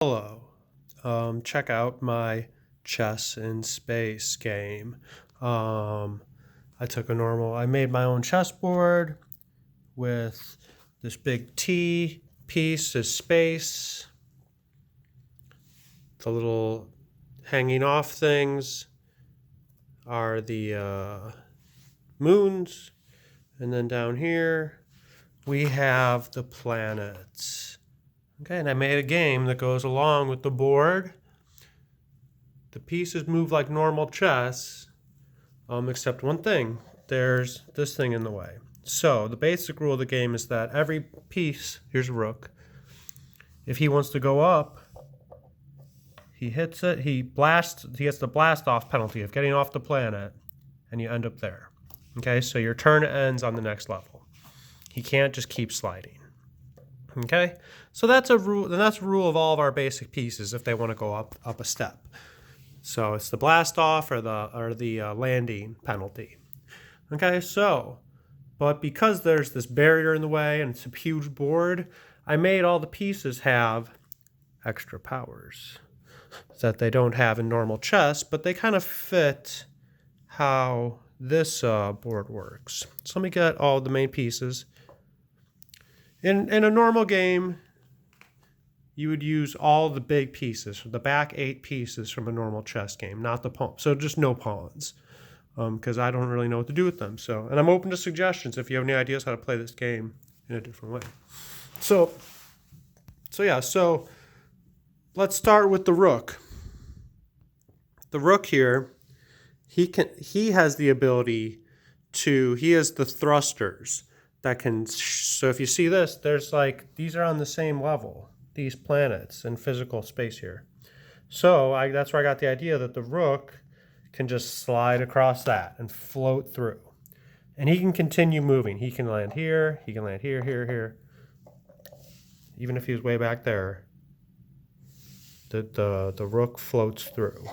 Hello. Check out my chess in space game. I made my own chessboard with this big T piece is space. The little hanging off things are the moons. And then down here, we have the planets. Okay, and I made a game that goes along with the board. The pieces move like normal chess, except one thing. There's this thing in the way. So the basic rule of the game is that every piece, here's a rook, if he wants to go up, he hits it, he gets the blast off penalty of getting off the planet, and you end up there. Okay, so your turn ends on the next level. He can't just keep sliding. Okay, so that's a rule, and that's a rule of all of our basic pieces if they want to go up a step. So it's the blast off or the landing penalty. Okay, but because there's this barrier in the way and it's a huge board, I made all the pieces have extra powers that they don't have in normal chess, but they kind of fit how this board works. So let me get all the main pieces. In a normal game, you would use all the big pieces, the back 8 pieces from a normal chess game, not the pawn. So just no pawns, because I don't really know what to do with them. And I'm open to suggestions if you have any ideas how to play this game in a different way. So let's start with the rook. The rook here, he has the ability he has the thrusters that can, so if you see this, there's these are on the same level, these planets in physical space here. So that's where I got the idea that the rook can just slide across that and float through. And he can continue moving. He can land here, he can land here, here, here. Even if he was way back there, the rook floats through.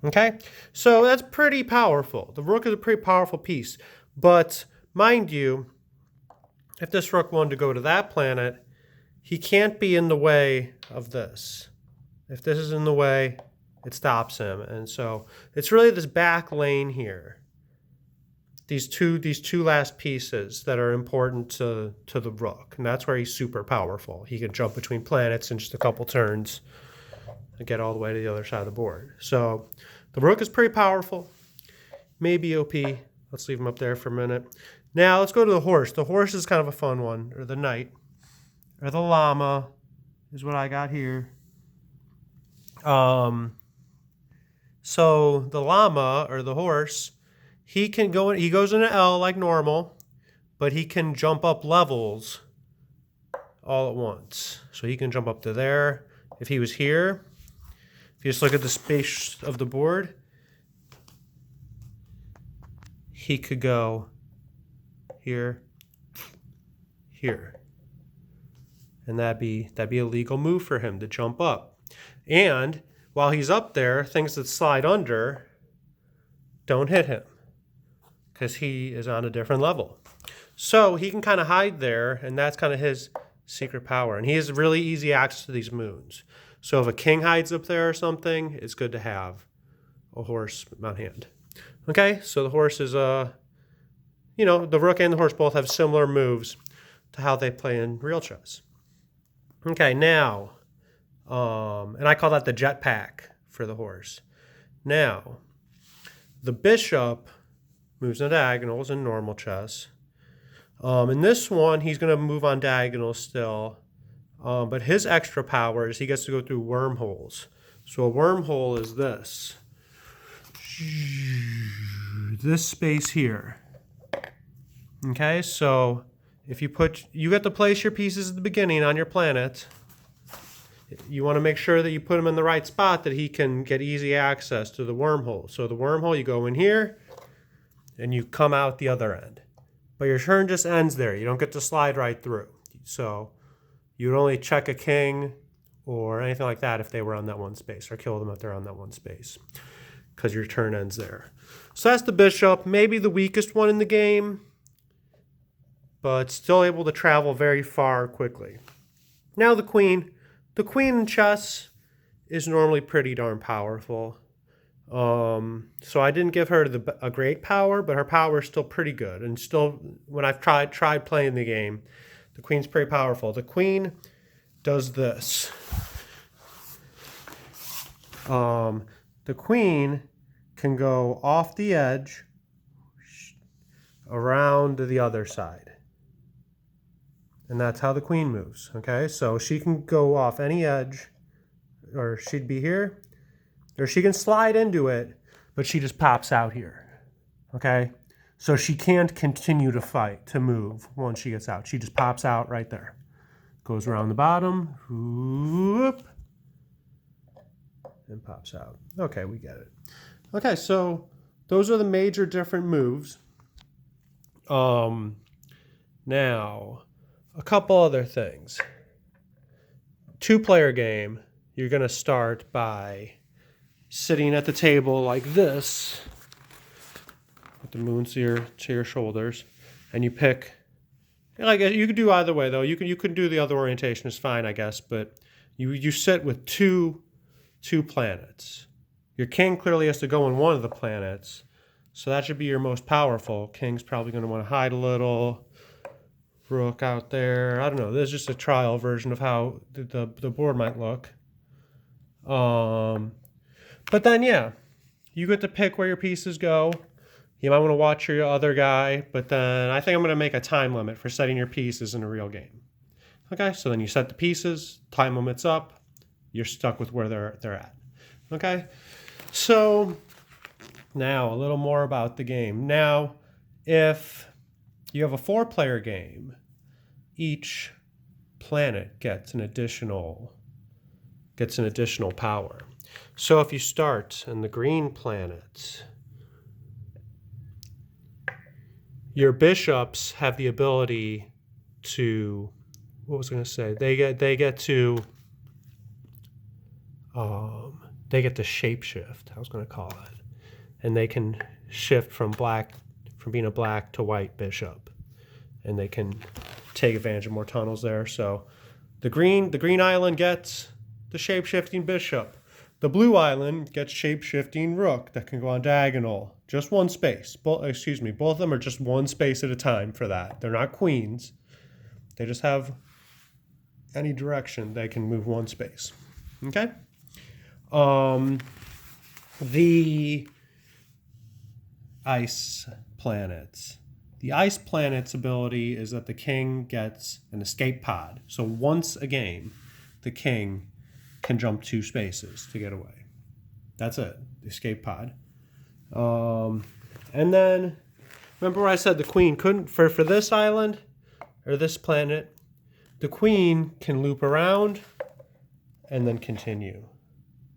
Okay, so that's pretty powerful. The rook is a pretty powerful piece, but mind you, if this rook wanted to go to that planet, he can't be in the way of this. If this is in the way, it stops him. And so it's really this back lane here. These two last pieces that are important to the rook. And that's where he's super powerful. He can jump between planets in just a couple turns and get all the way to the other side of the board. So the rook is pretty powerful. Maybe OP. Let's leave him up there for a minute. Now let's go to the horse. The horse is kind of a fun one, or the knight, or the llama is what I got here. So the llama or the horse, he goes in an L like normal, but he can jump up levels all at once. So he can jump up to there. If he was here, if you just look at the space of the board, he could go here, here. And that'd be a legal move for him to jump up. And while he's up there, things that slide under don't hit him because he is on a different level. So he can kind of hide there, and that's kind of his secret power. And he has really easy access to these moons. So if a king hides up there or something, it's good to have a horse on hand. Okay, so the horse is, the rook and the horse both have similar moves to how they play in real chess. Okay, now, and I call that the jetpack for the horse. Now, the bishop moves on diagonals in normal chess. In this one, he's going to move on diagonals still, but his extra power is he gets to go through wormholes. So a wormhole is this. This space here. Okay, so if you get to place your pieces at the beginning on your planet, you want to make sure that you put him in the right spot that he can get easy access to the wormhole. So the wormhole, you go in here and you come out the other end. But your turn just ends there. You don't get to slide right through. So you would only check a king or anything like that if they were on that one space, or kill them if they're on that one space, because your turn ends there. So that's the bishop, maybe the weakest one in the game, but still able to travel very far quickly. Now the queen. the queen in chess is normally pretty darn powerful. So I didn't give her a great power, but her power is still pretty good. And still, when I've tried playing the game, the queen's pretty powerful. The queen does this. The queen can go off the edge around to the other side. And that's how the queen moves, okay? So she can go off any edge, or she'd be here, or she can slide into it, but she just pops out here, okay? So she can't continue to fight, to move once she gets out. She just pops out right there. Goes around the bottom, whoop, and pops out. Okay, we get it. Okay, so those are the major different moves. Now, a couple other things. 2-player game, you're going to start by sitting at the table like this, with the moon to your shoulders, and you pick, like, you could do either way though. You can do the other orientation is fine, I guess, but you sit with two planets. Your king clearly has to go on one of the planets, so that should be your most powerful. King's probably going to want to hide a little. Rook out there. I don't know. This is just a trial version of how the board might look. But then, yeah, you get to pick where your pieces go. You might want to watch your other guy, but then I think I'm going to make a time limit for setting your pieces in a real game. Okay, so then you set the pieces, time limit's up, you're stuck with where they're at. Okay, so now a little more about the game. Now, if you have a 4-player game, each planet gets an additional power. So if you start in the green planet, your bishops have the ability to, what was I going to say? They get to shapeshift. I was going to call it, and they can shift from being a black to white bishop, and they can take advantage of more tunnels there. So the green island gets the shape-shifting bishop. The blue island gets shape-shifting rook that can go on diagonal. Just one space. Both of them are just one space at a time for that. They're not queens. They just have any direction. They can move one space. Okay? The ice planets. The ice planet's ability is that the king gets an escape pod. So once a game, the king can jump 2 spaces to get away. That's it, the escape pod. And then, remember where I said the queen couldn't, for this island, or this planet, the queen can loop around and then continue.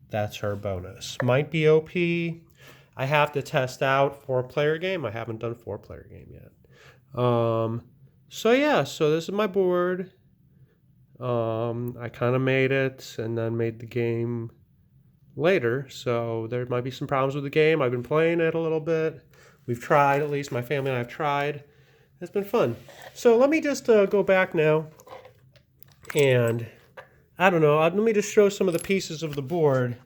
That's her bonus. Might be OP. I have to test out 4-player game. I haven't done 4-player game yet. So yeah, so this is my board. I kind of made it and then made the game later. So there might be some problems with the game. I've been playing it a little bit. We've tried, at least my family and I have tried. It's been fun. So let me just go back now. And I don't know, let me just show some of the pieces of the board,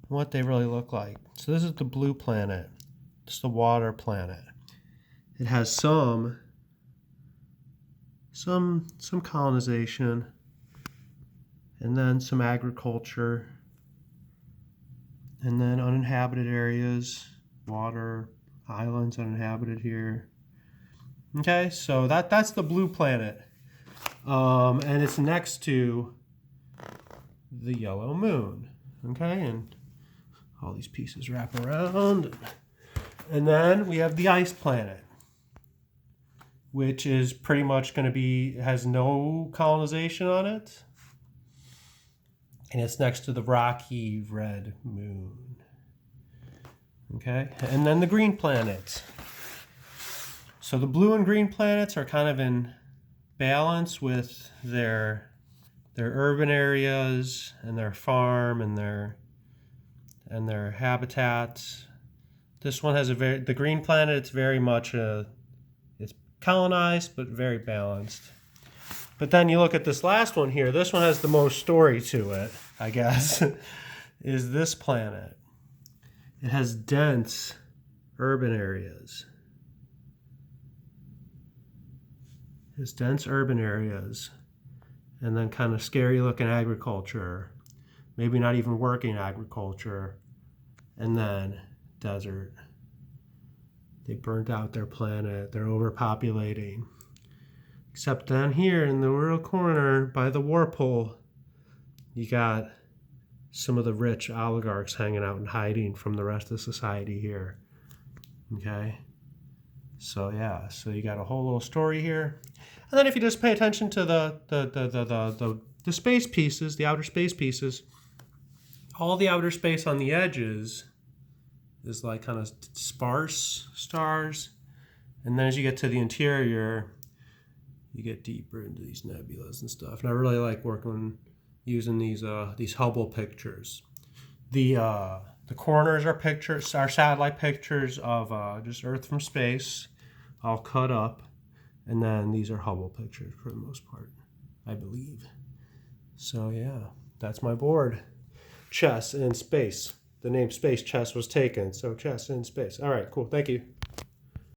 what they really look like. So this is the blue planet. It's the water planet. It has some colonization, and then some agriculture, and then uninhabited areas, water, islands uninhabited here. Okay, so that's the blue planet. And it's next to the yellow moon. Okay, and all these pieces wrap around. And then we have the ice planet, which is pretty much going to be, has no colonization on it. And it's next to the rocky red moon. Okay, and then the green planets. So the blue and green planets are kind of in balance with their urban areas and their farm and their habitats. This one has the green planet, it's very much it's colonized but very balanced. But then you look at this last one here. This one has the most story to it, I guess, is this planet. It has dense urban areas. It's dense urban areas. And then kind of scary looking agriculture. Maybe not even working agriculture. And then desert. They burnt out their planet. They're overpopulating. Except down here in the real corner by the warp hole, you got some of the rich oligarchs hanging out and hiding from the rest of society here. Okay? So yeah, so you got a whole little story here. And then if you just pay attention to the space pieces, the outer space pieces, all the outer space on the edges is like kind of sparse stars. And then as you get to the interior, you get deeper into these nebulas and stuff. And I really like using these Hubble pictures. The corners are satellite pictures of just Earth from space, all cut up. And then these are Hubble pictures for the most part, I believe. So yeah, that's my board. Chess in space. The name Space Chess was taken, so chess in space. All right, cool. Thank you.